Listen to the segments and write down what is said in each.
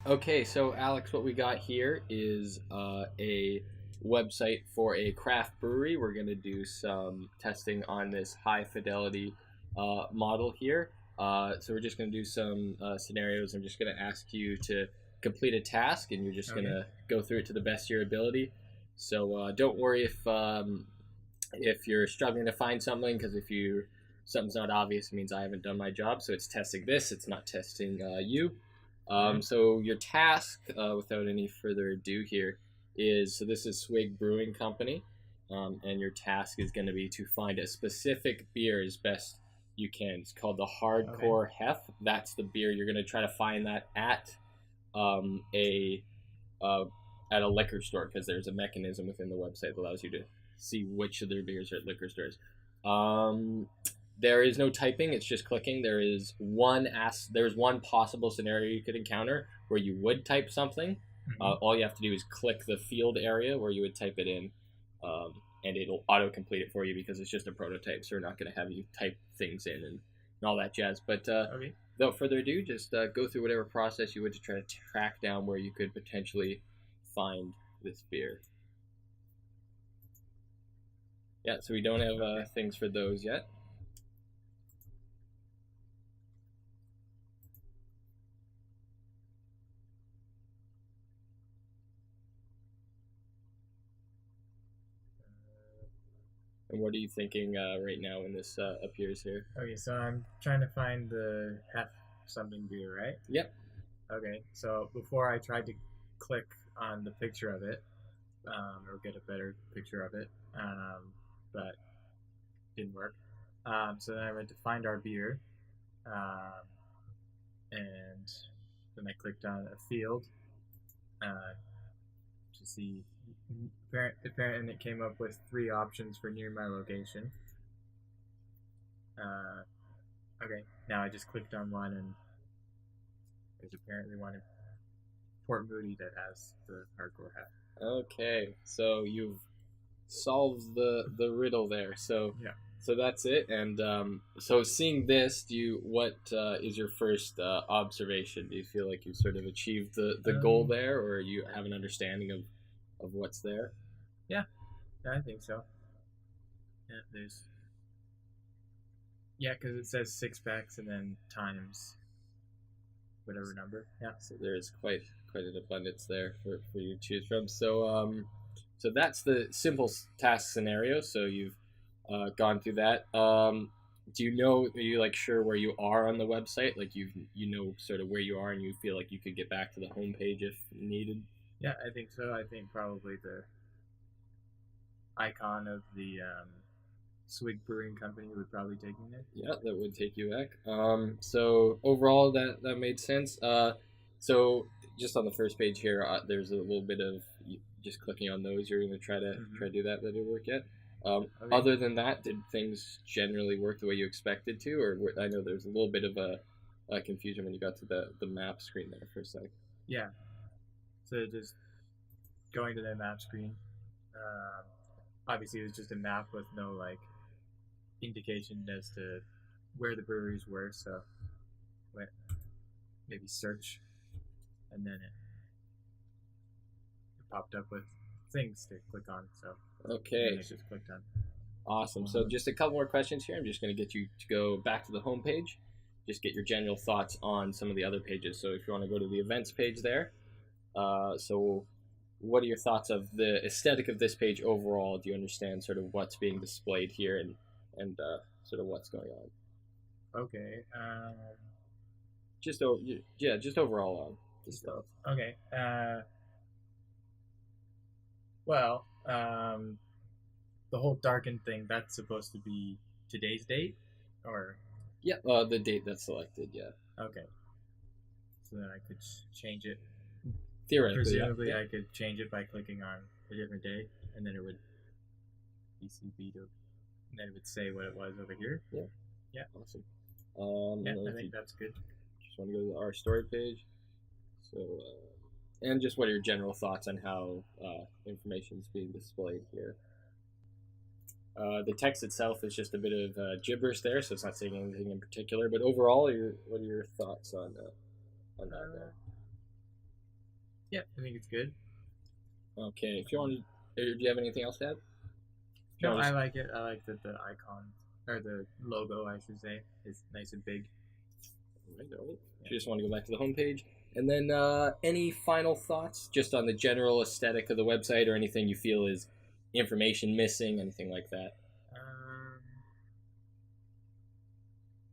Okay, so Alex, what we got here is a website for a craft brewery. We're going to do some testing on this high fidelity model here. So we're just going to do some scenarios. I'm just going to ask you to complete a task, and you're just going Okay. to go through it to the best of your ability. So don't worry if you're struggling to find something, because if you something's not obvious, it means I haven't done my job. So it's testing this. It's not testing you. Okay. So your task, without any further ado here, is so this is Swig Brewing Company, and your task is going to be to find a specific beer as best you can. It's called the Okay. Hardcore Hef. That's the beer you're going to try to find that um, a uh, at a liquor store, because there's a mechanism within the website that allows you to see which of their beers are at liquor stores. Um, there is no typing; it's just clicking. There's one possible scenario you could encounter where you would type something. Hmm. All you have to do is click the field area where you would type it in, and it'll auto complete it for you because it's just a prototype. So we're not going to have you type things in and all that jazz. But Okay. without further ado, just go through whatever process you would to try to track down where you could potentially find this beer. Yeah, so we don't have Okay. things for those yet. And what are you thinking right now when this appears here? Okay. So I'm trying to find the half something beer, right? Yep. Okay. So before I tried to click on the picture of it, or get a better picture of it, but didn't work. So then I went to find our beer, um, and then I clicked on a field uh, to see. And it came up with three options for near my location. Uh, Okay, now I just clicked on one, and there's apparently one in Port Moody that has the hardcore hat. Okay, so you've solved the riddle there. So Yeah. so that's it. And so seeing this, do you what is your first observation? Do you feel like you sort of achieved the goal Um. there, or you have an understanding of what's there? Yeah. Yeah, I think so. Yeah. There's. Yeah, because it says six packs and then times whatever number. Yeah. So there's quite an abundance there for you to choose from. So that's the simple task scenario. So you've gone through that. Do you know? Are you like sure where you are on the website? Like you know sort of where you are, and you feel like you could get back to the homepage if needed. Yeah, I think so. I think probably the icon of the Swig Brewing Company would probably take me there. Yeah, that would take you back. So overall, that made sense. So just on the first page here, there's a little bit of just clicking on those. You're going to Mm-hmm. try to do that. That didn't work yet. Okay. Other than that, did things generally work the way you expected to, or I know there's a little bit of a confusion when you got to the map screen there for a sec. Yeah. So just going to the map screen. Um, Obviously, it was just a map with no like indication as to where the breweries were. So went maybe search, and then it popped up with things to click on. So and then Okay, I just clicked on awesome. one So of them. just a couple more questions here. I'm just going to get you to go back to the home page. Just get your general thoughts on some of the other pages. So if you want to go to the events page there, so what are your thoughts of the aesthetic of this page overall? Do you understand sort of what's being displayed here and sort of what's going on? Okay. Yeah, just overall just Okay. Well, the whole darkened thing, that's supposed to be today's date, or yeah, the date that's selected. Yeah, okay. So then I could change it. theoretically, yeah, Presumably, yeah, I could change it by clicking on a different day, and then it would BCB to, and then it would say what it was over here. yeah, Yeah. awesome. Yeah, And then I if you think that's good. just want to go to our story page, so and just what are your general thoughts on how information is being displayed here? The text itself is just a bit of gibberish there, so it's not saying anything in particular. But overall, what are your thoughts on that Uh, there? Yeah, I think it's good. Okay, if you want, do you have anything else to add? If you No, want to I just, like it. I like that the icon or the logo, I should say, is nice and big. all right. If you just want to go back to the homepage, and then any final thoughts just on the general aesthetic of the website, or anything you feel is information missing, anything like that. Um,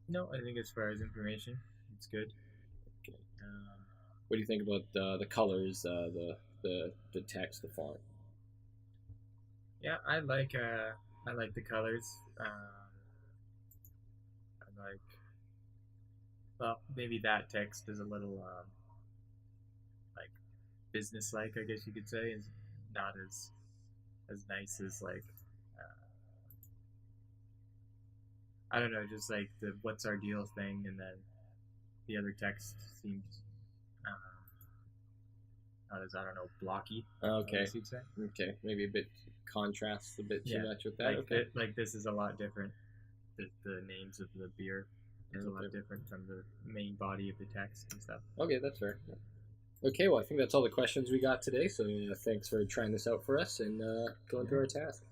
no, I think as far as information, it's good. Okay. Um, What do you think about the colors, the text, the font? yeah, I like the colors. I like well, maybe that text is a little like business-like, I guess you could say, is not as nice as like uh, I don't know, just like the "what's our deal" thing, and then the other text seems um, not as I don't know blocky. I Okay, guess you'd say. okay, maybe a bit contrasts a bit too Yeah, much with that. like Okay, like this is a lot different. The names of the beer is a lot okay, different from the main body of the text and stuff. okay, that's fair. Okay, well, I think that's all the questions we got today. So thanks for trying this out for us and going through our task.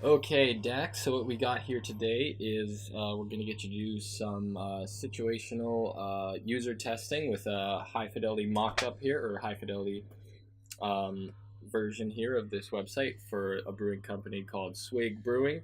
Okay, Dax. So what we got here today is we're going to get you to do some situational user testing with a high fidelity mock-up here, or high fidelity um, version here of this website for a brewing company called Swig Brewing.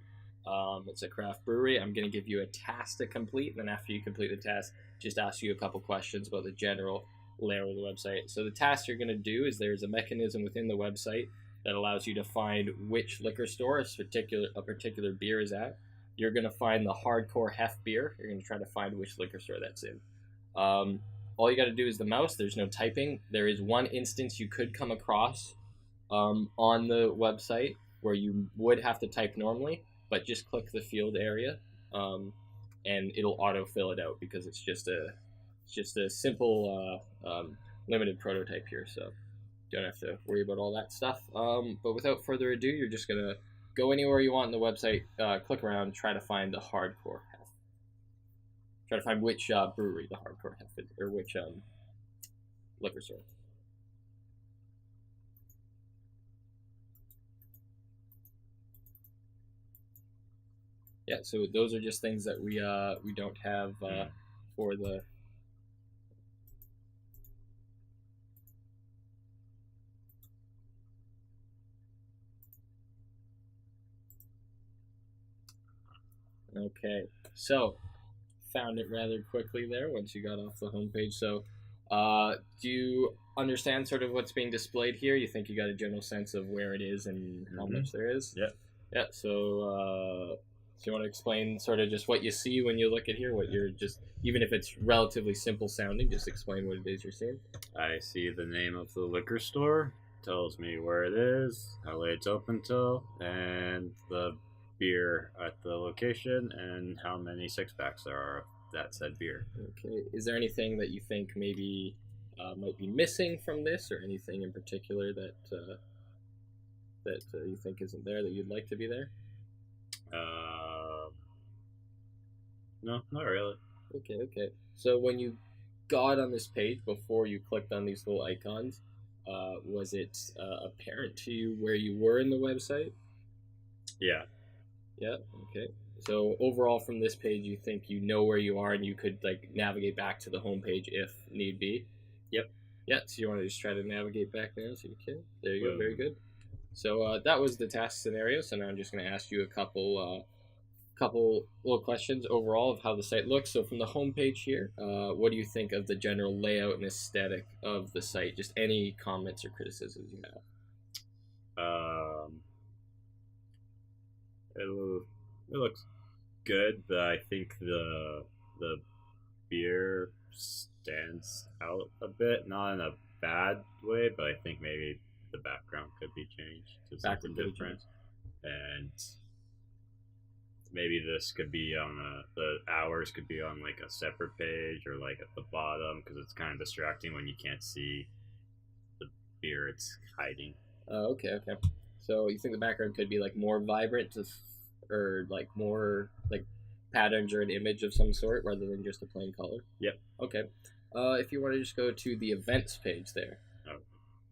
It's a craft brewery. I'm going to give you a task to complete, and then after you complete the task, just ask you a couple questions about the general layout of the website. So the task you're going to do is there's a mechanism within the website that allows you to find which liquor store a particular beer is at. You're going to find the hardcore hef beer. You're going to try to find which liquor store that's in. All you got to do is the mouse. There's no typing. There is one instance you could come across on the website where you would have to type normally, but just click the field area, and it'll autofill it out because it's just a simple limited prototype here. So you don't have to worry about all that stuff. But without further ado, you're just gonna go anywhere you want in the website, click around, try to find the hardcore hef. Try to find which brewery the hardcore hef is, or which liquor store. Yeah, so those are just things that we don't have for the. Okay, so found it rather quickly there once you got off the homepage. So, do you understand sort of what's being displayed here? You think you got a general sense of where it is and how much there is? Yeah. Yeah. So you want to explain sort of just what you see when you look at here? What you're just, even if it's relatively simple sounding, just explain what it is you're seeing. I see the name of the liquor store, tells me where it is, how late it's open till, and the beer at the location, and how many six packs there are of that said beer. Okay. Is there anything that you think maybe might be missing from this, or anything in particular that you think isn't there that you'd like to be there? No, not really. Okay. So when you got on this page before you clicked on these little icons, was it apparent to you where you were in the website? Yeah. Yeah. Okay. So overall, from this page, you think you know where you are and you could like navigate back to the home page if need be. Yep. Yeah. So you want to just try to navigate back there, so you can. There you go. Boom. Very good. So that was the task scenario. So now I'm just going to ask you a couple little questions overall of how the site looks. So from the homepage here, what do you think of the general layout and aesthetic of the site? Just any comments or criticisms you have. It looks good, but I think the beer stands out a bit, not in a bad way, but I think maybe the background could be changed to something different, and maybe this could be on the hours could be on like a separate page or like at the bottom, because it's kind of distracting when you can't see the beer it's hiding. Okay. So you think the background could be like more vibrant, or like more like patterns or an image of some sort rather than just a plain color? Yep. Okay. If you want to just go to the events page there. Oh.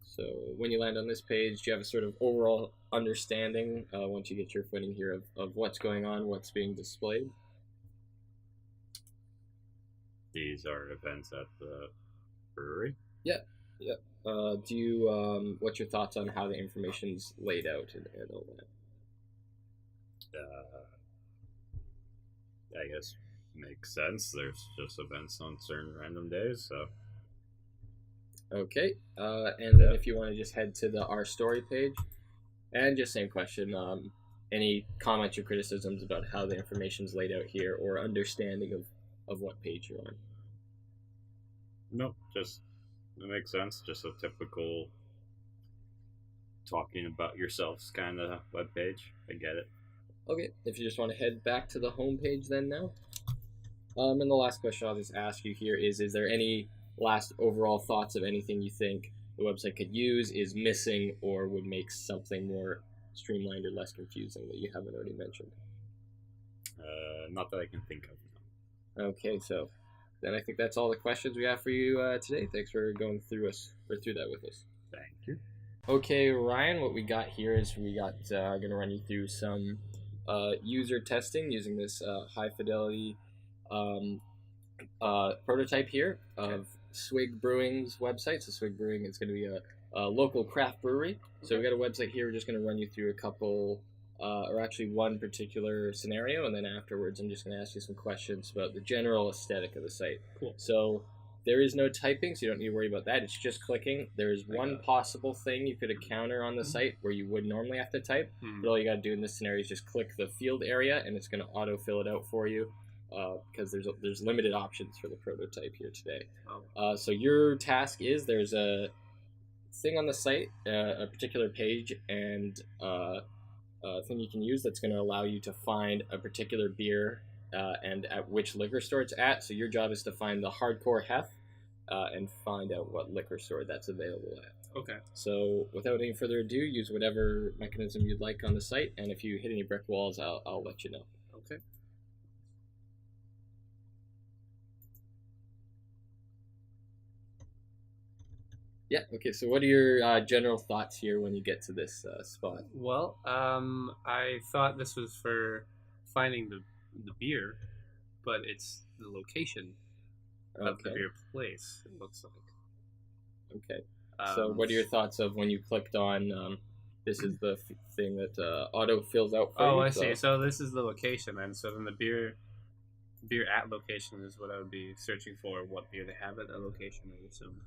So when you land on this page, do you have a sort of overall understanding once you get your footing here of what's going on, what's being displayed? These are events at the brewery. Yeah. Do you what's your thoughts on how the information's laid out and all that? I guess makes sense. There's just events on certain random days, so. Okay, and then if you want to just head to the Our Story page, and just same question, any comments or criticisms about how the information's laid out here, or understanding of what page you're on? Nope, just it makes sense. Just a typical talking about yourselves kind of webpage. I get it. Okay, if you just want to head back to the home page then now. And the last question I'll just ask you here is there any last overall thoughts of anything you think the website could use, is missing, or would make something more streamlined or less confusing that you haven't already mentioned? Not that I can think of. Okay, so then I think that's all the questions we have for you today. Thanks for going through that with us. Thank you. Okay, Ryan, what we got here is going to run you through some user testing using this high fidelity prototype here of Swig Brewing's website. So Swig Brewing is going to be a local craft brewery. So we've got a website here. We're just going to run you through a couple, or actually one particular scenario, and then afterwards I'm just going to ask you some questions about the general aesthetic of the site. Cool. So there is no typing, so you don't need to worry about that. It's just clicking. There is one possible thing you could encounter on the site where you would normally have to type, but all you got to do in this scenario is just click the field area, and it's going to auto-fill it out for you. Because there's limited options for the prototype here today. So your task is there's a thing on the site, a particular page, and a thing you can use that's going to allow you to find a particular beer and at which liquor store it's at. So your job is to find the Hardcore Hef and find out what liquor store that's available at. Okay. So without any further ado, use whatever mechanism you'd like on the site, and if you hit any brick walls, I'll let you know. Okay. Yeah, okay, so what are your general thoughts here when you get to this spot? Well, I thought this was for finding the beer, but it's the location of the beer place, it looks like. Okay. So what are your thoughts of when you clicked on, this is the thing that auto fills out for you? Oh, I see. So this is the location, and so then the beer at location is what I would be searching for, what beer they have at that location, I would assume.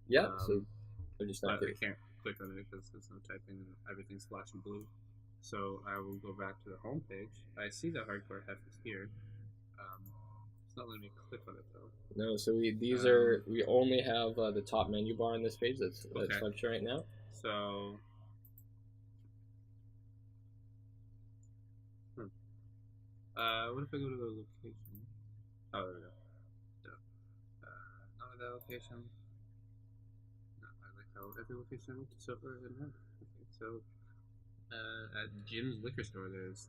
Yeah, so they're just not I can't click on it because there's no typing and everything's flashing blue. So I will go back to the home page. I see the Hardcore Hef is here. It's not letting me click on it though. No, so we only have the top menu bar on this page that's functioning right now. So what if I go to the location? Oh, there we go. Not at that location. Every location I went to so far didn't have it. Okay, so at Jim's liquor store, there's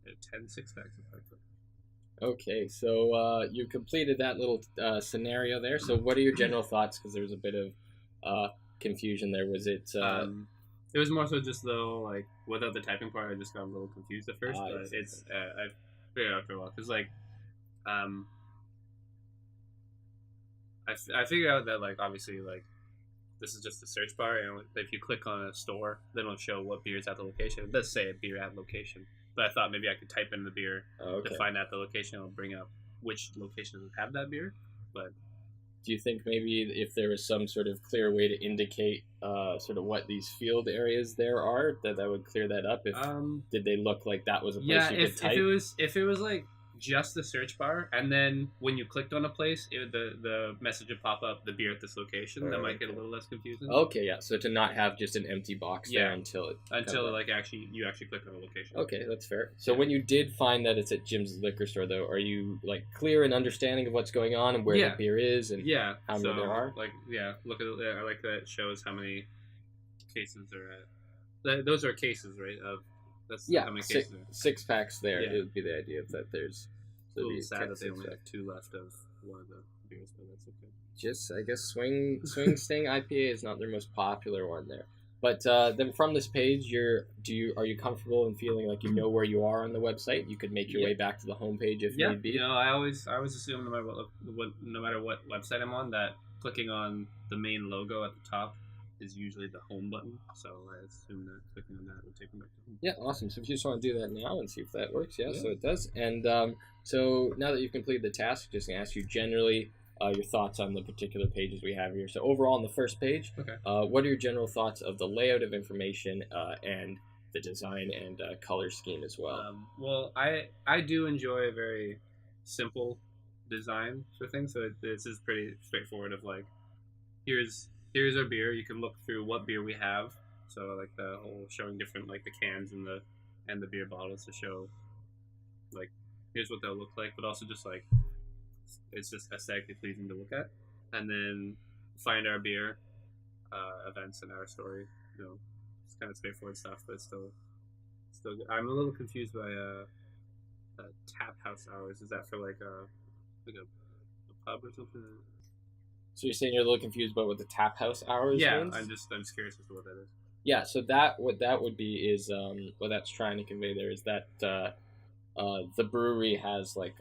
10 six-packs of Hardcore. Okay, so you completed that little scenario there. So what are your general thoughts? Because there was a bit of confusion there. Was it? It was more so just though, like without the typing part, I just got a little confused at first. But it's I figured out after a while because like I figured out that like obviously like. This is just a search bar, and if you click on a store, then it'll show what beer is at the location. It does say a beer at location, but I thought maybe I could type in the beer to find out the location. It'll bring up which locations have that beer. But do you think maybe if there was some sort of clear way to indicate sort of what these field areas there are, that would clear that up? If did they look like that was a place you could type? if it was like just the search bar, and then when you clicked on a place, the message would pop up the beer at this location. That might get a little less confusing. Okay, yeah. So to not have just an empty box there until like you actually click on a location. Okay, that's fair. So when you did find that it's at Jim's liquor store, though, are you like clear and understanding of what's going on and where the beer is and how many there are? Like look at I like that it shows how many cases are at. Those are cases, right? That's how many cases are. 6 packs there. It would be the idea of that there's. It's a little sad that they only have 2 left of one of the beers, but that's okay. Just I guess Swing Sting IPA is not their most popular one there. But then from this page, are you comfortable in feeling like you know where you are on the website? You could make your way back to the homepage if need be. I always assume no matter what website I'm on, that clicking on the main logo at the top is usually the home button. So I assume that clicking on that would take me back to home. Yeah, awesome. So if you just want to do that now and see if that works, yeah. So it does. And so now that you've completed the task, just gonna ask you generally. Your thoughts on the particular pages we have here. So overall, on the first page, what are your general thoughts of the layout of information and the design and color scheme as well? Well, I do enjoy a very simple design for things. So this is pretty straightforward. Of like, here's our beer. You can look through what beer we have. So like the whole showing different like the cans and the beer bottles to show like here's what they'll look like, but also just like. It's just aesthetically pleasing to look at, and then find our beer, events, and our story. It's kind of straightforward stuff, but still good. I'm a little confused by tap house hours. Is that for like a pub or something? So you're saying you're a little confused about what the tap house hours means? I'm just curious as to what that is. Yeah, so what that would be is what that's trying to convey there is that the brewery has like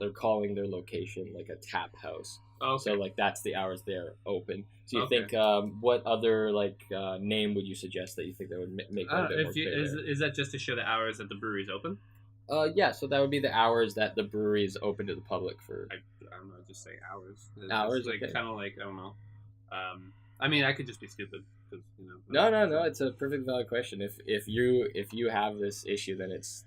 they're calling their location like a tap house. Okay. So like that's the hours they're open. So you think what other like name would you suggest that you think that would make it a bit more clear? Is that just to show the hours that the brewery is open? Yeah, so that would be the hours that the brewery is open to the public for. I don't know, just say hours. Hours, like okay. Kind of like I don't know. I mean, I could just be stupid because No. It's a perfect valid question. If you have this issue, then it's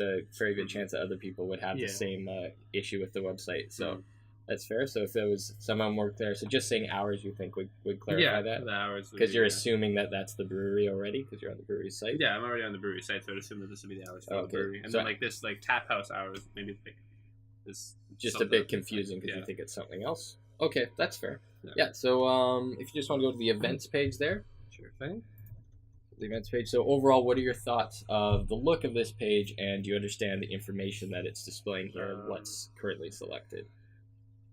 a very good chance that other people would have the same issue with the website. So that's fair. So if there was some homework there, so just saying hours, you think would clarify that? The hours. Because you're assuming that that's the brewery already, because you're on the brewery site. Yeah, I'm already on the brewery site, so I'd assume that this would be the hours for the brewery. And so, then like this, like tap house hours, maybe like this. Just a bit confusing because you think it's something else. Okay, that's fair. Yeah. So if you just want to go to the events page there. Sure thing. The events page. So overall, what are your thoughts of the look of this page, and do you understand the information that it's displaying here and what's currently selected?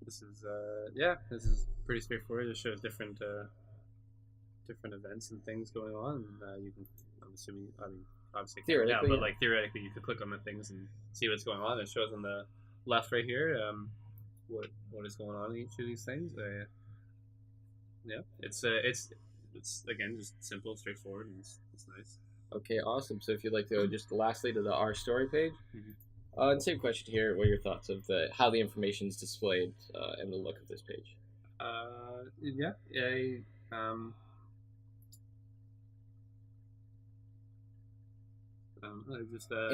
This is pretty straightforward. It shows different events and things going on. You can, I'm assuming, obviously theoretically, but like theoretically, you could click on the things and see what's going on. It shows on the left right here what is going on in each of these things. It's again just simple, straightforward, and it's nice. Okay, awesome. So if you'd like to go just lastly to the Our Story page, and same question here. What are your thoughts of how the information is displayed and the look of this page?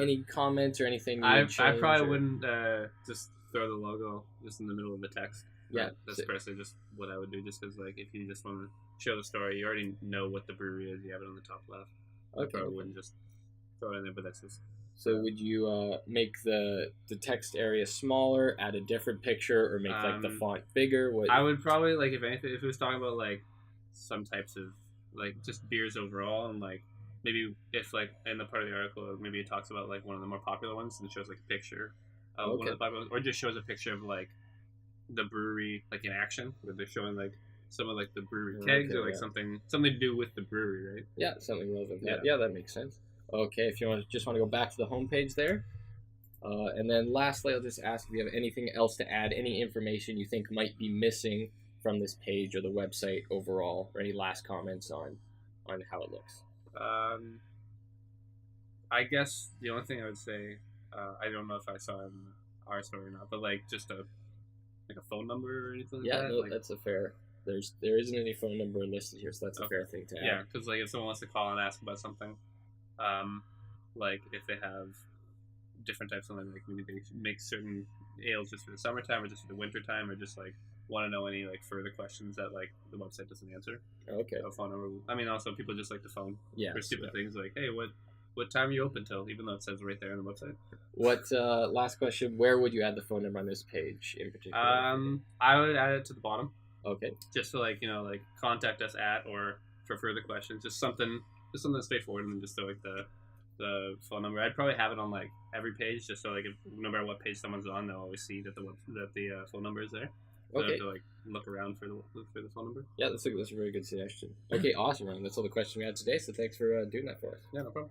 Any comments or anything? I probably wouldn't just throw the logo just in the middle of the text. Yeah, that's personally just what I would do. Just because, like, if you just want to show the story, you already know what the brewery is. You have it on the top left. Okay. I probably wouldn't just throw it in there, but that's just. So would you make the text area smaller, add a different picture, or make like the font bigger? I would probably, like, if anything, if it was talking about like some types of like just beers overall, and like maybe if like in the part of the article maybe it talks about like one of the more popular ones and it shows like a picture of one of the popular ones, or just shows a picture of like the brewery like in action, where they're showing like some of like the brewery kegs or like something to do with the brewery, right? Yeah, something relevant. Yeah, that makes sense. Okay, if you just want to go back to the homepage there. And then lastly, I'll just ask if you have anything else to add, any information you think might be missing from this page or the website overall, or any last comments on how it looks. I guess the only thing I would say, I don't know if I saw in Our Story or not, but like just a phone number or anything like that? Yeah, no, that's a fair. There isn't any phone number listed here, so that's a fair thing to add. Yeah, because like if someone wants to call and ask about something, like if they have different types of like maybe they make certain ales just for the summertime or just for the winter time, or just like want to know any like further questions that like the website doesn't answer. Okay. A phone number. I mean, also people just like to phone for stupid things like, hey, what time are you open till? Even though it says right there on the website. What last question? Where would you add the phone number on this page in particular? I would add it to the bottom. Okay. Just to like contact us at, or for further questions, just something straightforward, and just throw like the the phone number. I'd probably have it on like every page, just so like if, no matter what page someone's on, they'll always see that the phone number is there. So they Okay. have to like look around for the phone number. Yeah, that's a very good suggestion. Okay, awesome, Ryan. That's all the questions we had today. So thanks for doing that for us. Yeah, no problem.